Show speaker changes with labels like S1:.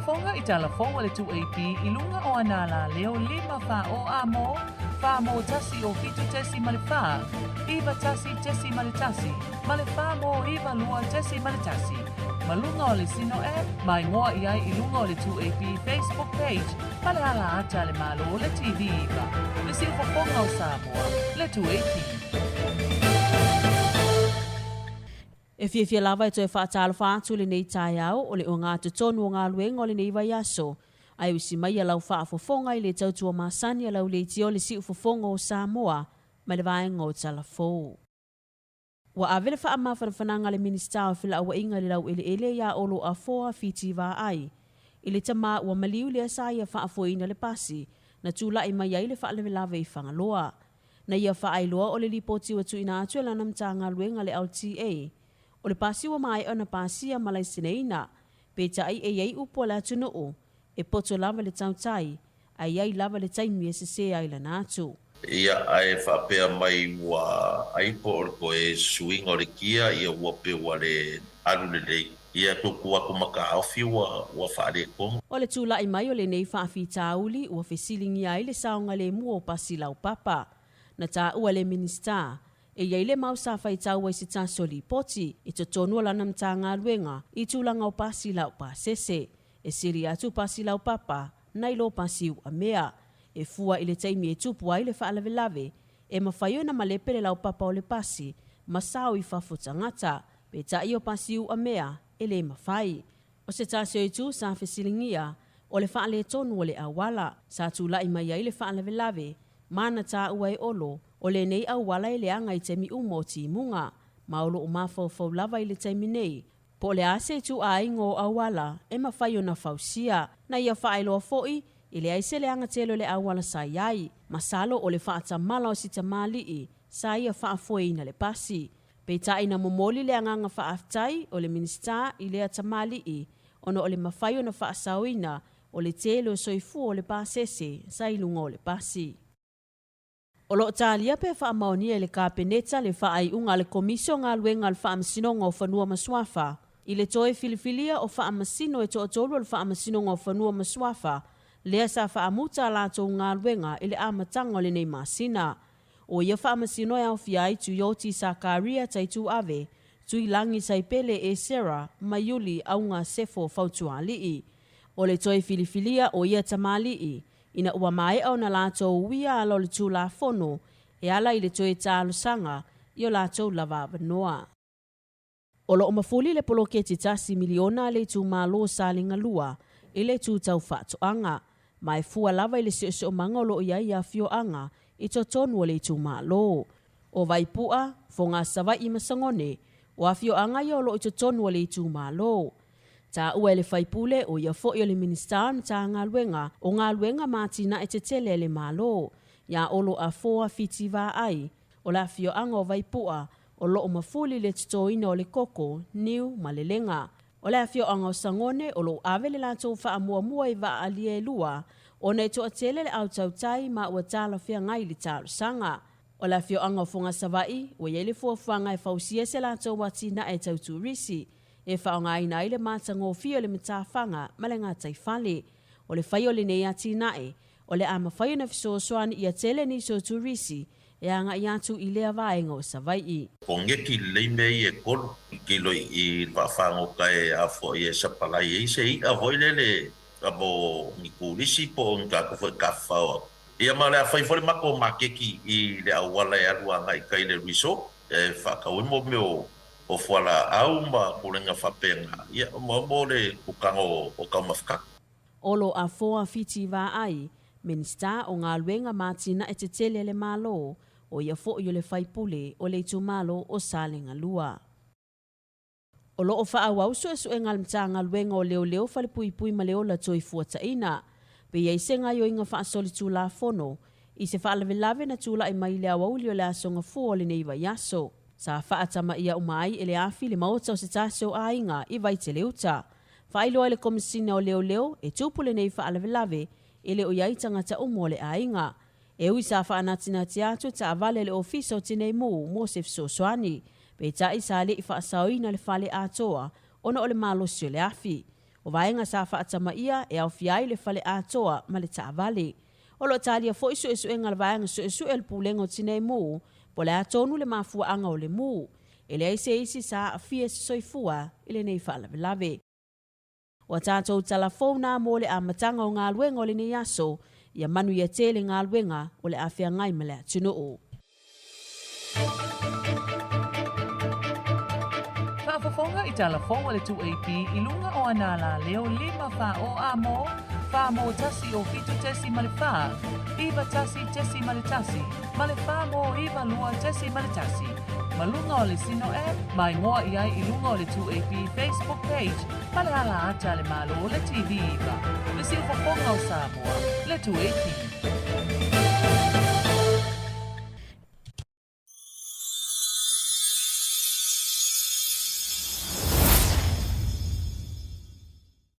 S1: fonga I talafonga le 2AP ilunga o anala leo 5 fa o amo fa mo tasi o fitu tesi malifa iva tasi tesi malitasi malifa mo iva lua tesi malitasi malunga o le sino mai ngoa iai ilunga o le 2AP Facebook page palehala ata le malo o le TV iva le silfa fonga o Samoa le 2AP.
S2: E fia lava e toi whaatalo whaatu le nei tai au o le o ngā tutonu o ngā luenga o le nei vai aso. Ai usi mai a lau whaafofonga I le tautua masani a lau le iti o le si ufofonga o Samoa mai le vaenga o talafou. Wa avele wha ama whanawhananga le minista o whila awa inga le lau ele ia olo a foa fiti wa ai. I le tama ua maliu le asai a whaafoina le pasi na tūla I mai ai le whaalewe lava I whangaloa. Na ia whaailoa o le lipoti wa tuina atu e lanam tā ngā luenga le LTA. O le pasi wa mai ona pasia malai sineina, pe tai e iei upo la tunuu, e poto lava le tautai, a iei lava le taimi e se ai la natu.
S3: Ia ai whapea mai wa aipo o ko e suinga o le kia, ia ua pe wa le alu le lei. Ia tuku aku maka awhi wa whaare kong.
S2: O le tūlai mai o le nei whaafi tāuli, ua whesilingi ai le saonga le mua o pasi lau papa. Na tā ua le minista, e iei le mau sa whai tau ai se taso li poti, I to tonu ala nam tā ngā luenga, I tūlanga o pasi lau pa sese, e siri atu pasi lau papa, nai lo pasi u a mea, e fua I le taimi e tupu ai le whaalawe lave, e mawhaio na malepe le lau papa o le pasi, masao I whafuta ngata, pe tai o pasi u a mea, e le mawhai. O se taso e tu sa whesilingia, o le whaale tonu o le awala, sa tūlai mai ai le whaalawe lave, mana tā ua e olo, o le nei au wala I le anga I temi umo ti munga, maolo o mawhau lava I le temi nei. Po le ase tu a ingo au wala, e mawhai o na fausia, na ia whaailoa foi, I le aise le anga telo le au wala sa iai, masalo o le whaata mala o si tamali sa ia whaafoi na le pasi. Pe tai na momoli le anga whaaftai o le minista I le tamali ono o le mawhai o na whaasawina, o le telo soifu o le pasese, sa ilunga o le pasi. O lo talia pe whaamaonia le kāpeneta le whaai unga le komisio ngā luenga le whaamasinonga o whanua maswafa. I le toe filifilia o whaamasino e to'atolu le whaamasinonga o whanua maswafa, lea sa whaamuta lato ngā luenga i le amatanga o le nei masina. O ia whaamasino e au fiai tu yoti sa kāria tai tu ave, tu ilangi sai pele e Sarah, Mayuli au ngā sefo fautua lii. O le toe filifilia o ia tamali ina ua mai au na lātou uia alo le tū la fono, e ala I le toe tālu sanga, I o lātou lava vanoa. O lo o mafuli le poloke titasi miliona le tū malo salinga lua, I le tū tau whaatoanga, mai fua lava I le sio manga o lo ia ia fio anga, I to tonu o le tū malo. O vai pua, fonga sawa I masangone, o a fio anga I o lo I to tonu o le tū malo. Tā ua le whaipule o ia fo I o le minister na tā ngā luenga o ngā luenga mātina e te tele le malo. Ia olo a foa fiti wā ai, o la fio anga o vaipua, o lo o mafuli le tutoina o le koko, niu malelenga. O la fio anga o sangone o lo ave le lātou wha mua mua I wā alia e lua, o nei to atele le au tautai ma ua tāla fia ngai le tālu sanga. O la fio anga o fonga savai, o ia le fuafuanga e fausia se lātou watina e tautu risi, e whaonga ina I le mātango fio le mitawhanga malenga tai whale. O le whai o le nei ati nae, o le ama whai na fisosoan I a tele ni so turisi, e anga I atu I lea vaenga o savai.
S3: Ko ngeki leimei e kolu, ki loi I whawhango kai a fo I e sapalai e se I a voile le abo nikulisi po nga kufo ka whaua. Ia ma le a whai fole mako makeki I le awala e aruanga I kai le riso, e whakau mo meo o fuala au ma kurenga whapenga. Ia mo le kukango o kaumafkak.
S2: Olo a foa fiti wā ai, minista o ngā luenga mātina e te tele le malo, o ia fo I le whaipule o le tu malo o salenga lua. O lo o whaau so e so e ngalimta ngā luenga o leo whale pui ma leo la toi fuata ina, pe iei se ngai o inga whaasoli tū la fono, I se whaalawe na tūla I mai lea wauli o le asonga fua o le neiva yaso. Sa whaatama ia umai e le afi le maota o se taseo a inga I vai te leuta. Whailoa le komisina o leo e tūpule nei whaalawe e le o iai tangata umo le a inga. E ui sa whaanatina te atu ta avale le ofisa o tinei mō Mosef Sosoani, pe tai sa le I whaasauina le whale atoa, ona o le malosi o le afi. O vaenga sa whaatama ia e au fiai le fale atoa ma le taavale. O lo talia fo isu esu enga le vaenga su esu el pulengo tine mu, po le atonu le mafua anga o le mu. E le aise isi sa a fia se soifua ile nei whaalave lave. O tātou talafona mo le amatanga o ngā luenga o le nei aso, ia manu ia tele ngā luenga o le awhia ngai ma le atunu o.
S1: Whaafafonga i talafonga le 2AP i lunga o anala leo 5 wha o amo, wha mo tasi o fitu tesi ma le wha, iwa tasi tesi ma le tasi, ma le wha mo iwa lua tesi ma le tasi. Malunga o le sino mai ngoa i ai i lunga o le 2AP Facebook page, ma le ala ata le malo o le TV iwa. Le si ufafonga o Samoa, le 2AP.